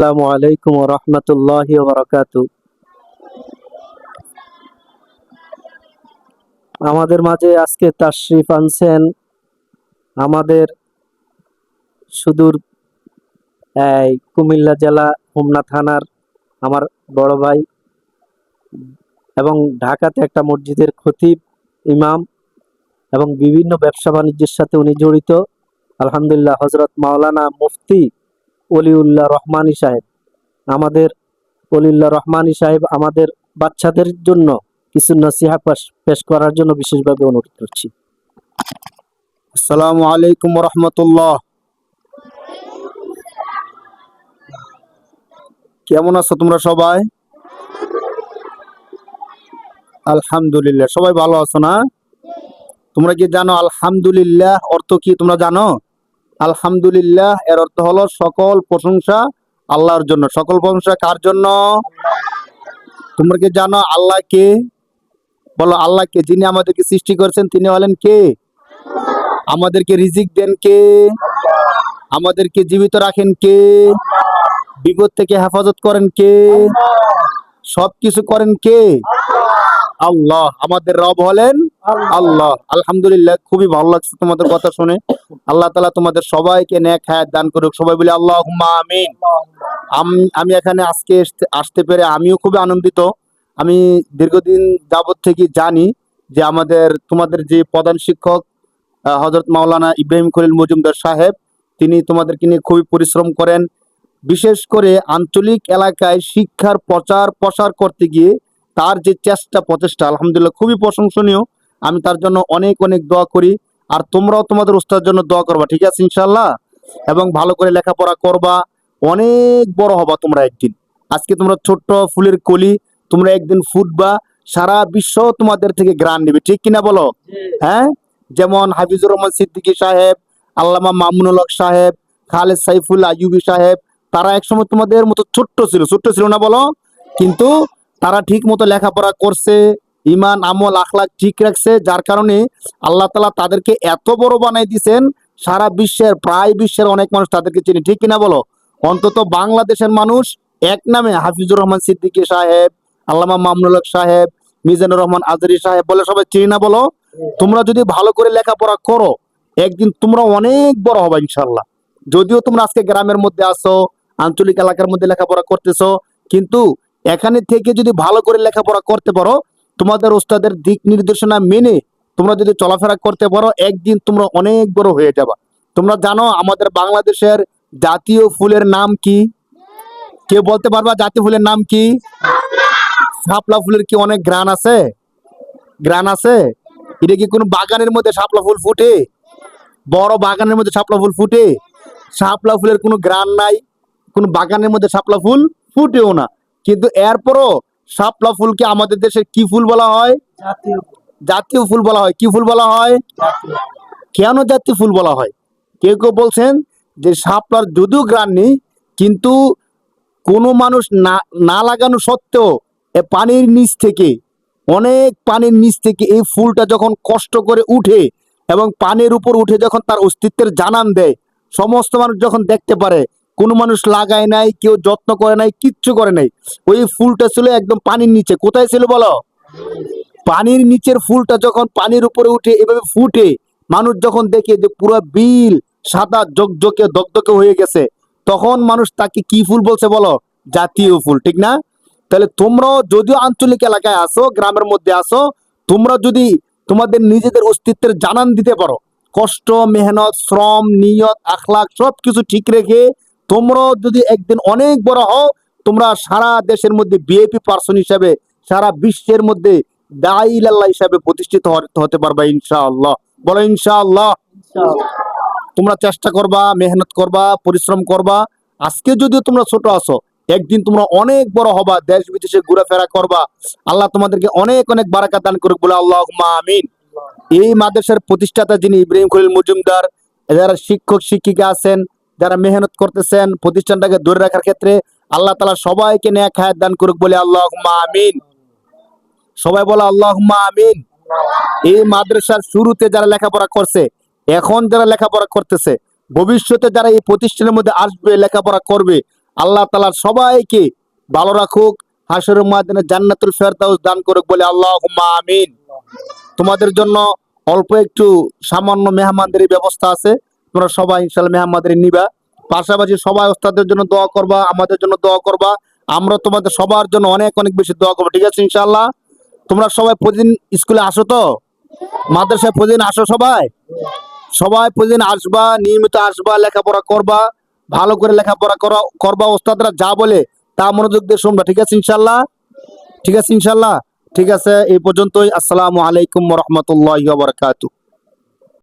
আসসালামু আলাইকুম ওয়া রাহমাতুল্লাহি ওয়া বারাকাতুহু। আমাদের মাঝে আজকে তাশরিফ আনছেন আমাদের সুদূর কুমিল্লা জেলা হোমনা থানার আমার বড় ভাই এবং ঢাকাতে একটা মসজিদের খতিব, ইমাম এবং বিভিন্ন ব্যবসা বাণিজ্যের সাথে উনি জড়িত। আলহামদুলিল্লাহ, হযরত মাওলানা মুফতি ওলিউল্লাহ রহমানী সাহেব আমাদের আমাদের বাচ্চাদের জন্য কিছু নসিহা পেশ করার জন্য বিশেষভাবে অনুরোধ করছি। আসসালামু আলাইকুম রহমতুল্লাহ। কেমন আছো তোমরা সবাই? আলহামদুলিল্লাহ, সবাই ভালো আছো না? তোমরা কি জানো আলহামদুলিল্লাহ অর্থ কি তোমরা জানো? আলহামদুলিল্লাহ এর অর্থ হলো সকল প্রশংসা আল্লাহর জন্য। সকল প্রশংসা কার জন্য? তোমরা কি জানো আল্লাহ কে? বলো আল্লাহ কে? যিনি আমাদেরকে সৃষ্টি করেছেন তিনি হলেন কে? আমাদেরকে রিজিক দেন কে? আমাদেরকে জীবিত রাখেন কে? বিপদ থেকে হেফাজত করেন কে? সবকিছু করেন কে? আল্লাহ। আমাদের রব হলেন আল্লাহ। আলহামদুলিল্লাহ, খুবই ভালো লাগছে তোমাদের কথা শুনে। আল্লাহ তাআলা তোমাদের সবাইকে নেক হায়াত দান করুক। সবাই বলি আল্লাহুম্মা আমিন। আমি এখানে আজকে আসতে পেরে আমিও খুবই আনন্দিত। আমি দীর্ঘদিন যাবত থেকে জানি যে তোমাদের যে প্রধান শিক্ষক হযরত মাওলানা ইব্রাহিম খলিল মজুমদার সাহেব, তিনি তোমাদেরকে নিয়ে খুবই পরিশ্রম করেন। বিশেষ করে আঞ্চলিক এলাকায় শিক্ষার প্রচার প্রসার করতে গিয়ে তার যে প্রচেষ্টা আলহামদুলিল্লাহ খুবই প্রশংসনীয়। আমি তার জন্য অনেক অনেক দোয়া করি। আর তোমরাও তোমাদের উস্তাদের জন্য দোয়া করবা, ঠিক আছে ইনশাল্লাহ? এবং ভালো করে লেখাপড়া করবা, অনেক বড় হবা তোমরা একদিন। আজকে তোমরা ছোট্ট ফুলের কলি, তোমরা একদিন ফুটবা, সারা বিশ্ব তোমাদের থেকে গ্রান নেবে, ঠিক কিনা বলো? হ্যাঁ, যেমন হাফিজুর রহমান সিদ্দিকী সাহেব, আল্লামা মামুনুল হক সাহেব, খালেদ সাইফুল আইয়ুবী সাহেব, তারা একসময় তোমাদের মতো ছোট্ট ছিল না বলো? কিন্তু তারা ঠিক মতো লেখাপড়া করছে, ইমান আমল আখলাক ঠিক রাখছে, যার কারণে আল্লাহ তাআলা তাদেরকে এত বড় বানাই দিয়েছেন। সারা বিশ্বের প্রায় বিশ্বের অনেক মানুষ তাদেরকে চিনি, ঠিক কিনা বলো? অন্তত বাংলাদেশের মানুষ এক নামে হাফিজুর রহমান সিদ্দিকী সাহেব, আল্লামা মামুনুল হক সাহেব, মিজানুর রহমান আজহারী সাহেব বলে সবাই চিনি না বলো? তোমরা যদি ভালো করে লেখাপড়া করো, একদিন তোমরা অনেক বড় হবে ইনশাল্লাহ। যদিও তোমরা আজকে গ্রামের মধ্যে আসো, আঞ্চলিক এলাকার মধ্যে লেখাপড়া করতেছো, কিন্তু এখানে থেকে যদি ভালো করে লেখাপড়া করতে পারো, তোমাদের ওস্তাদের দিক নির্দেশনা মেনে তোমরা যদি চলাফেরা করতে পারো, একদিন তোমরা অনেক বড় হয়ে যাবা। তোমরা জানো আমাদের বাংলাদেশের জাতীয় ফুলের নাম কি? কেউ বলতে পারবা জাতীয় ফুলের নাম কি? শাপলা ফুলের কি অনেক ঘ্রাণ আছে? ঘ্রাণ আছে? এটা কি কোনো বাগানের মধ্যে শাপলা ফুল ফুটে? বড় বাগানের মধ্যে শাপলা ফুল ফুটে? শাপলা ফুলের কোনো ঘ্রাণ নাই, কোনো বাগানের মধ্যে শাপলা ফুল ফুটেও না। কিন্তু এরপরও শাপলা ফুলকে আমাদের দেশে কি ফুল বলা হয়? জাতীয় ফুল বলা হয়। কি ফুল বলা হয়? কেন জাতীয় ফুল বলা হয়? কেউ কেউ বলছেন যে শাপলার যদিও ঘ্রাণ নেই, কিন্তু কোনো মানুষ না না লাগানো সত্ত্বেও পানির নিচ থেকে, অনেক পানির নিচ থেকে এই ফুলটা যখন কষ্ট করে উঠে এবং পানির উপর উঠে যখন তার অস্তিত্বের জানান দেয়, সমস্ত মানুষ যখন দেখতে পারে, কোনো মানুষ লাগায় নাই, কেউ যত্ন করে নাই, কিচ্ছু করে নাই, ওই ফুলটা ছিল একদম পানির নিচে। কোথায় ছিল বলো? পানির নিচের ফুলটা যখন পানির উপরে উঠে এভাবে ফুটে, মানুষ যখন দেখে যে পুরো বিল সাদা জকজকে দকদকে হয়ে গেছে, তখন মানুষ তাকে কি ফুল বলছে বলো? জাতীয় ফুল, ঠিক না? তাহলে তোমরাও যদিও আঞ্চলিক এলাকায় আসো, গ্রামের মধ্যে আসো, তোমরা যদি তোমাদের নিজেদের অস্তিত্বের জানান দিতে পারো, কষ্ট মেহনত শ্রম নিয়ত আখলাক সবকিছু ঠিক রেখে তোমরাও যদি একদিন অনেক বড় হও, তোমরা সারা দেশের মধ্যে ভিআইপি পার্সন হিসাবে, সারা বিশ্বের মধ্যে দাঈ ইলাল্লাহ হিসাবে প্রতিষ্ঠিত হতে পারবা ইনশাআল্লাহ। বলো ইনশাআল্লাহ। তোমরা চেষ্টা করবা, মেহনত করবা, পরিশ্রম করবা। আজকে যদিও তোমরা ছোট আছো, একদিন তোমরা অনেক বড় হবা, দেশ বিদেশে ঘোরাফেরা করবা। আল্লাহ তোমাদেরকে অনেক অনেক বারাকাত দান করুক, বলে আল্লাহুম্মা আমিন। এই মাদ্রাসার প্রতিষ্ঠাতা যিনি ইব্রাহিম খলিল মজুমদার, যারা শিক্ষক শিক্ষিকা আছেন, যারা মেহনত করতেছেন প্রতিষ্ঠানটাকে ধরে রাখার ক্ষেত্রে, আল্লাহ তাআলা সবাইকে নেক হায়াত দান করুক, বলে আল্লাহুম্মা আমিন। সবাই বলো আল্লাহুম্মা আমিন। এই মাদ্রাসার শুরুতে যারা লেখাপড়া করছে, এখন যারা লেখাপড়া করতেছে, ভবিষ্যতে যারা এই প্রতিষ্ঠানের মধ্যে আসবে লেখাপড়া করবে, আল্লাহ তাআলা সবাইকে ভালো রাখুক, হাসরের ময়দানে জান্নাতুল ফেরদাউস দান করুক বলে আল্লাহুম্মা আমিন। তোমাদের জন্য অল্প একটু সামান্য মেহমানদারি ব্যবস্থা আছে, তোমরা সবাই ইনশাআল্লাহ মেহমানদারি নিবা। পাশাপাশি সবাই ওস্তাদের জন্য দোয়া করবা, আমাদের জন্য দোয়া করবা, আমরা তোমাদের সবার জন্য অনেক অনেক বেশি দোয়া করবো, ঠিক আছে ইনশাআল্লাহ। তোমরা সবাই প্রতিদিন স্কুলে আসো তো, মাদ্রাসায় প্রতিদিন আসো সবাই, সবাই প্রতিদিন আসবা, নিয়মিত আসবা, লেখাপড়া করবা, ভালো করে লেখাপড়া করবা, ওস্তাদরা যা বলে তা মনোযোগ দিয়ে শুনবা, ঠিক আছে ইনশাআল্লাহ। ঠিক আছে ইনশাআল্লাহ। ঠিক আছে, এই পর্যন্তই। আসসালামু আলাইকুম ওয়া রাহমাতুল্লাহি ওয়া বারাকাতুহু।